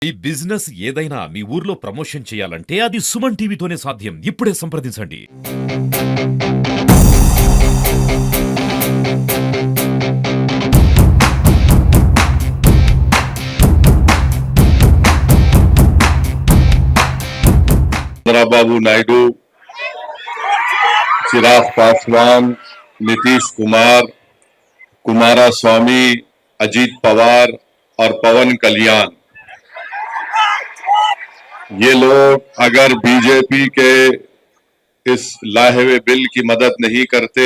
ఈ బిజినెస్ ఏదైనా మీ ఊర్లో ప్రమోషన్ చేయాలంటే అది సుమన్ టీవీతోనే సాధ్యం. ఇప్పుడే సంప్రదించండి. चंद्रबाबू नायडू, चिराग पासवान, नीतीश कुमार, कुमारस्वामी, अजीत पवार और पवन कल्याण, ये लोग अगर बीजेपी के इस लाए हुए बिल की मदद नहीं करते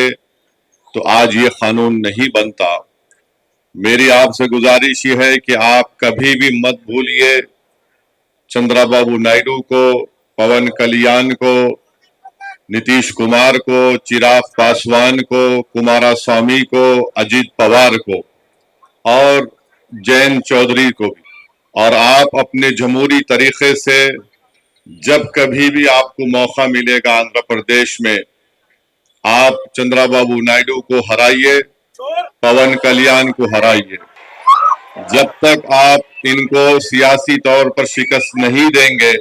तो आज ये कानून नहीं बनता। मेरी आपसे गुजारिश ये है कि आप कभी भी मत भूलिए चंद्रबाबू नायडू को, पवन कल्याण को, नीतीश कुमार को, चिराग पासवान को, कुमारस्वामी को, अजीत पवार को और जयंत चौधरी को भी। और आप अपने जमहूरी तरीके से जब कभी भी आपको मौका मिलेगा आंध्र प्रदेश में, आप चंद्रबाबू नायडू को हराइए, पवन कल्याण को हराइए। जब तक आप इनको सियासी तौर पर शिकस्त नहीं देंगे,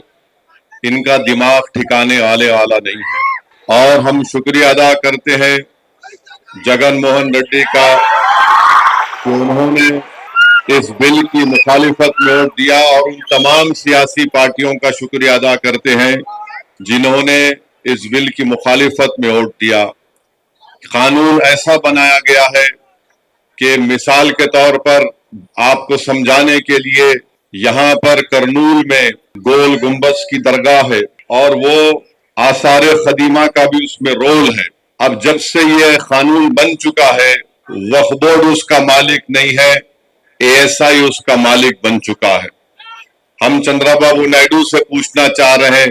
इनका दिमाग ठिकाने वाला नहीं है। और हम शुक्रिया अदा करते हैं जगन मोहन रेड्डी का कि उन्होंने इस बिल की मुखालिफत में वोट दिया, और उन तमाम सियासी पार्टियों का शुक्रिया अदा करते हैं जिन्होंने इस बिल की मुखालिफत में वोट दिया। कानून ऐसा बनाया गया है कि मिसाल के तौर पर आपको समझाने के लिए, यहाँ पर करनूल में गोल गुंबज की दरगाह है और वो आसार खदीमा का भी उसमें रोल है। अब जब से ये कानून बन चुका है, वक्फ बोर्ड उसका मालिक नहीं है, एएसआई उसका मालिक बन चुका है। हम चंद्रबाबू नायडू से पूछना चाह रहे हैं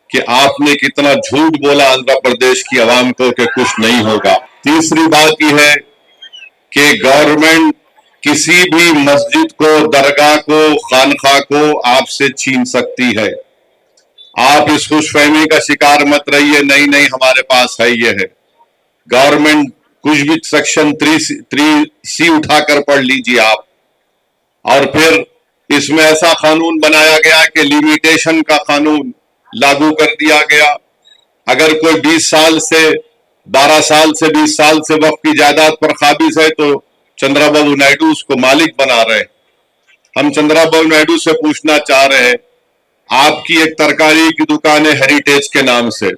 कि आपने कितना झूठ बोला आंध्र प्रदेश की आवाम को कि कुछ नहीं होगा। तीसरी बात यह है कि गवर्नमेंट किसी भी मस्जिद को, दरगाह को, खानखा को आपसे छीन सकती है। आप इस खुशफहमी का शिकार मत रहिए, नहीं हमारे पास है, ये है। गवर्नमेंट कुछ भी सेक्शन 3C उठाकर पढ़ लीजिए आप, और फिर इसमें ऐसा कानून बनाया गया कि लिमिटेशन का कानून लागू कर दिया गया। अगर कोई 20 साल से 12 साल से 20 साल से वक्फ की जायदाद पर काबिज है तो चंद्रबाबू नायडू उसको मालिक बना रहे। हम चंद्रबाबू नायडू से पूछना चाह रहे हैं, आपकी एक तरकारी की दुकान है हेरिटेज के नाम से,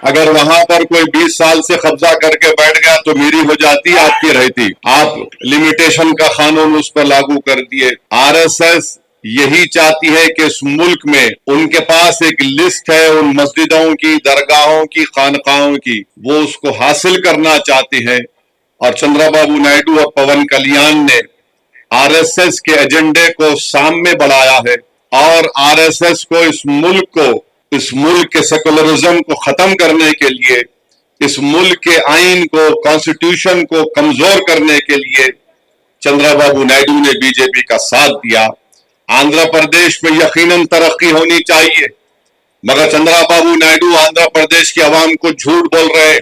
अगर वहां पर कोई 20 साल से कब्जा करके बैठ गया तो मेरी हो जाती, आपकी रहती। आप लिमिटेशन का कानून उस पर लागू कर दिए। आरएसएस यही चाहती है कि इस मुल्क में उनके पास एक लिस्ट है उन मस्जिदों की, दरगाहों की, खानकाहों की, वो उसको हासिल करना चाहते हैं। और चंद्रबाबू नायडू और पवन कल्याण ने आरएसएस के एजेंडे को सामने बढ़ाया है और आरएसएस को इस मुल्क के सेकुलरिज्म को खत्म करने के लिए, इस मुल्क के आइन को, कॉन्स्टिट्यूशन को कमजोर करने के लिए चंद्रबाबू नायडू ने बीजेपी का साथ दिया। आंध्र प्रदेश में यकीनन तरक्की होनी चाहिए, मगर चंद्रबाबू नायडू आंध्र प्रदेश की आवाम को झूठ बोल रहे हैं।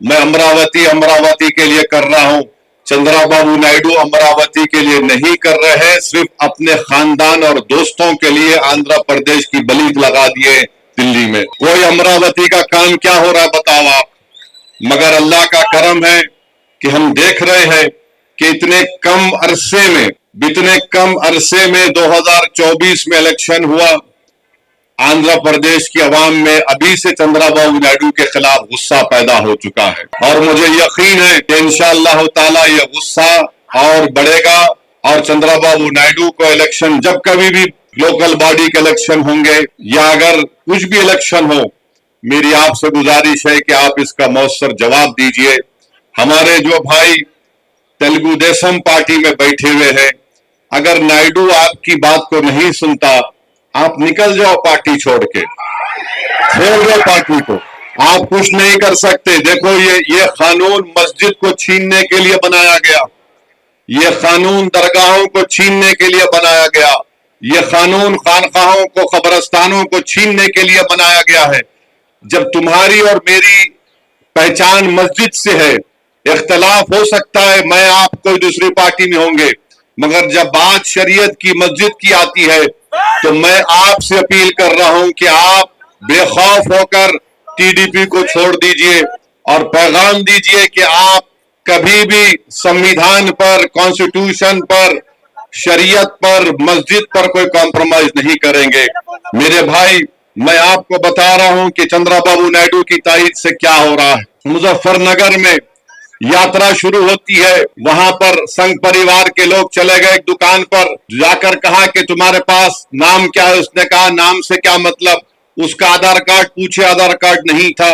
मैं अमरावती के लिए कर रहा हूं। चंद्रबाबू नायडू अमरावती के लिए नहीं कर रहे हैं, सिर्फ अपने खानदान और दोस्तों के लिए आंध्र प्रदेश की बलीद लगा दिए दिल्ली में। कोई अमरावती का काम क्या हो रहा है बताओ आप। मगर अल्लाह का करम है कि हम देख रहे हैं कि इतने कम अरसे में 2024 में इलेक्शन हुआ, आंध्र प्रदेश की आवाम में अभी से चंद्रबाबू नायडू के खिलाफ गुस्सा पैदा हो चुका है। और मुझे यकीन है कि इंशाअल्लाह ताला ये गुस्सा और बढ़ेगा, और चंद्रबाबू नायडू को इलेक्शन, जब कभी भी लोकल बॉडी के इलेक्शन होंगे या अगर कुछ भी इलेक्शन हो, मेरी आपसे गुजारिश है कि आप इसका मौसर जवाब दीजिए। हमारे जो भाई तेलुगु देशम पार्टी में बैठे हुए हैं, अगर नायडू आपकी बात को नहीं सुनता, आप निकल जाओ पार्टी छोड़ दो पार्टी को। आप कुछ नहीं कर सकते। देखो ये कानून मस्जिद को छीनने के लिए बनाया गया, ये कानून दरगाहों को छीनने के लिए बनाया गया, ये कानून खानकाहों को, कब्रस्तानों को छीनने के लिए बनाया गया है। जब तुम्हारी और मेरी पहचान मस्जिद से है, इख्तलाफ हो सकता है, मैं आप कोई दूसरी पार्टी में होंगे, मगर जब बात शरीयत की, मस्जिद की आती है तो मैं आपसे अपील कर रहा हूं कि आप बेखौफ होकर टीडीपी को छोड़ दीजिए और पैगाम दीजिए कि आप कभी भी संविधान पर, कॉन्स्टिट्यूशन पर, शरीयत पर, मस्जिद पर कोई कॉम्प्रोमाइज नहीं करेंगे। मेरे भाई, मैं आपको बता रहा हूं कि चंद्रबाबू नायडू की तायद से क्या हो रहा है। मुजफ्फरनगर में यात्रा शुरू होती है, वहां पर संघ परिवार के लोग चले गए एक दुकान पर, जाकर कहा कि तुम्हारे पास नाम क्या है। उसने कहा नाम से क्या मतलब। उसका आधार कार्ड पूछे, आधार कार्ड नहीं था।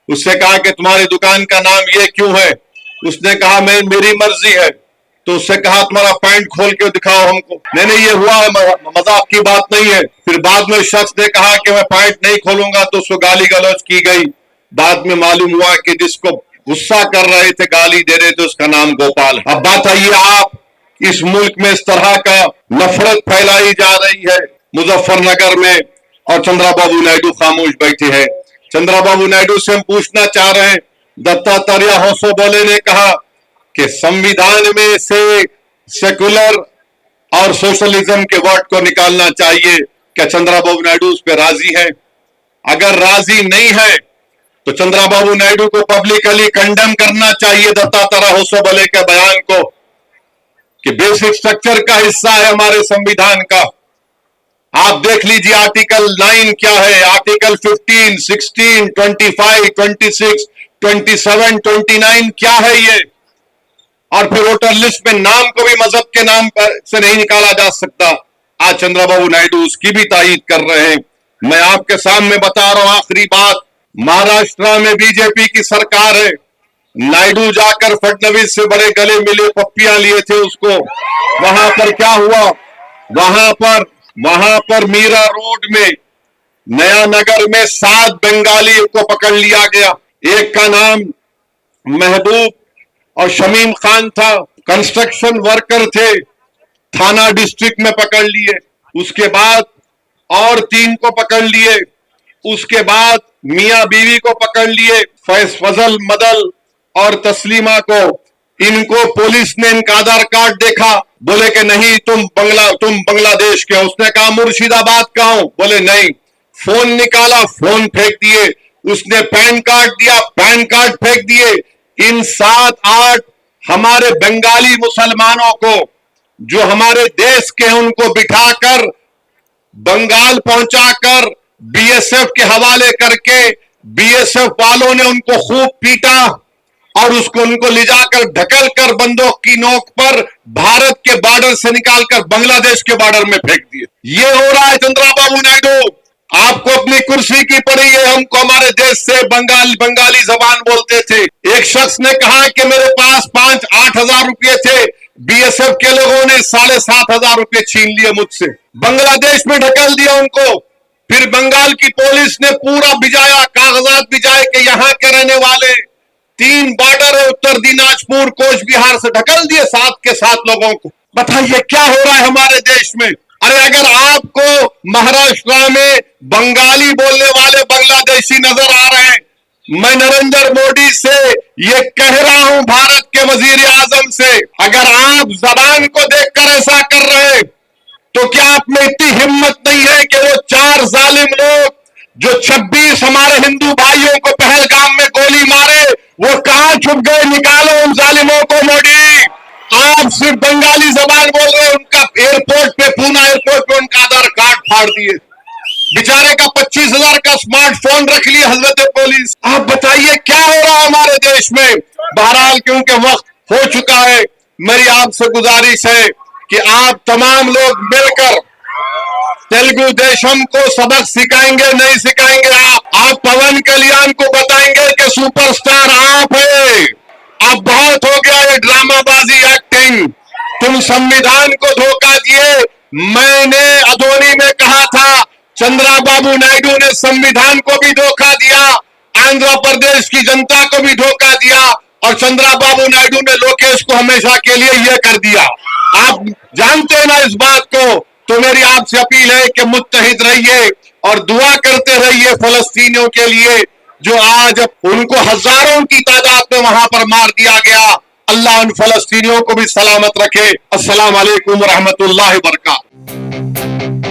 उससे कहा कि तुम्हारी दुकान का नाम ये क्यों है। उसने कहा मैं, मेरी मर्जी है। तो उससे कहा तुम्हारा पैंट खोल के दिखाओ हमको। नहीं ये हुआ है, मजाक की बात नहीं है। फिर बाद में शख्स ने कहा कि मैं पैंट नहीं खोलूंगा, तो उसको गाली गलौज की गई। बाद में मालूम हुआ कि जिसको गुस्सा कर रहे थे, गाली दे रहे थे, उसका नाम गोपाल है। अब बात आइए, आप इस मुल्क में इस तरह का नफरत फैलाई जा रही है मुजफ्फरनगर में, और चंद्रबाबू नायडू खामोश बैठे हैं। चंद्रबाबू नायडू से हम पूछना चाह रहे हैं, दत्तात्रेय होसोबोले ने कहा कि संविधान में से सेकुलर और सोशलिज्म के वर्ड को निकालना चाहिए। क्या चंद्रबाबू नायडू उस पर राजी है? अगर राजी नहीं है तो चंद्रबाबू नायडू को पब्लिकली कंडेम करना चाहिए दत्तात्रेय होसोबोले के बयान को, कि बेसिक स्ट्रक्चर का हिस्सा है हमारे संविधान का। आप देख लीजिए आर्टिकल 9 क्या है, आर्टिकल 15, 16, 25, 26, 27, 29 क्या है ये। और फिर वोटर लिस्ट में नाम को भी मजहब के नाम पर से नहीं निकाला जा सकता। आज चंद्रबाबू नायडू उसकी भी तायीद कर रहे हैं। मैं आपके सामने बता रहा हूं आखिरी बात, महाराष्ट्र में बीजेपी की सरकार है। नायडू जाकर फडणवीस से बड़े गले मिले, पप्पियां लिए थे उसको। वहां पर क्या हुआ, वहां पर मीरा रोड में, नया नगर में 7 बंगाली को पकड़ लिया गया। एक का नाम महबूब और शमीम खान था, कंस्ट्रक्शन वर्कर थे, थाना डिस्ट्रिक्ट में पकड़ लिए। उसके बाद और 3 को पकड़ लिए। उसके बाद मियां बीवी को पकड़ लिए, फजल, मदल और तस्लीमा को। इनको पुलिस ने इनका आधार कार्ड देखा, बोले कि नहीं तुम बांग्लादेश के हो। उसने कहा मुर्शिदाबाद का हूं, बोले नहीं। फोन निकाला, फोन फेंक दिए। उसने पैन कार्ड दिया, पैन कार्ड फेंक दिए। इन 7-8 हमारे बंगाली मुसलमानों को, जो हमारे देश के हैं, उनको बिठाकर बंगाल पहुंचाकर बीएसएफ के हवाले करके, बीएसएफ वालों ने उनको खूब पीटा और उनको ले जाकर ढकल कर बंदूक की नोक पर भारत के बॉर्डर से निकालकर बांग्लादेश के बॉर्डर में फेंक दिए। ये हो रहा है चंद्रबाबू नायडू। आपको अपनी कुर्सी की पड़ी है। हमको हमारे देश से बंगाली जबान बोलते थे। एक शख्स ने कहा कि मेरे पास 5-8 हजार रुपये थे, बीएसएफ के लोगों ने 7,500 रुपये छीन लिए मुझसे, बांग्लादेश में ढकल दिया उनको। फिर बंगाल की पुलिस ने पूरा भिजाया, कागजात भिजाए कि यहाँ के रहने वाले, 3 बॉर्डर है, उत्तर दिनाजपुर, कोच बिहार से ढकल दिए 7 के 7 लोगों को। बताइए क्या हो रहा है हमारे देश में। अरे अगर आपको महाराष्ट्र में बंगाली बोलने वाले बांग्लादेशी नजर आ रहे हैं, मैं नरेंद्र मोदी से ये कह रहा हूं, भारत के वजीर आजम से, अगर आप जबान को देखकर ऐसा कर रहे हैं तो क्या आप में इतनी हिम्मत नहीं है कि वो 4 जालिम लोग जो 26 हमारे हिंदू भाइयों को पहलगाम में गोली मारे, वो कहां छुप गए? निकालो उन जालिमों को मोदी। आप सिर्फ बंगाली जबान बोल रहे हैं। उनका एयरपोर्ट पे, पूना एयरपोर्ट पे उनका आधार कार्ड फाड़ दिए। बेचारे का 25,000 का स्मार्टफोन रख लिया हजरत पुलिस। आप बताइए क्या हो रहा है हमारे देश में। बहरहाल क्योंकि वक्त हो चुका है, मेरी आपसे गुजारिश है कि आप तमाम लोग मिलकर तेलुगु देशम को सबक सिखाएंगे, नहीं सिखाएंगे आप पवन कल्याण को बताएंगे कि सुपरस्टार आप है। अब बहुत हो गया ये ड्रामाबाजी, एक्टिंग। तुम संविधान को धोखा दिए। मैंने अदोनी में कहा था, चंद्रबाबू नायडू ने संविधान को भी धोखा दिया, आंध्र प्रदेश की जनता को भी धोखा दिया, और चंद्रबाबू नायडू ने लोकेश को हमेशा के लिए यह कर दिया। आप जानते हैं ना इस बात को। तो मेरी आपसे अपील है कि मुत्तहिद रहिए और दुआ करते रहिए फलस्तीनियों के लिए, जो आज उनको हजारों की तादाद में वहां पर मार दिया गया। अल्लाह उन फलस्तीनियों को भी सलामत रखे। अस्सलाम वालेकुम व रहमतुल्लाहि व बरकातहू।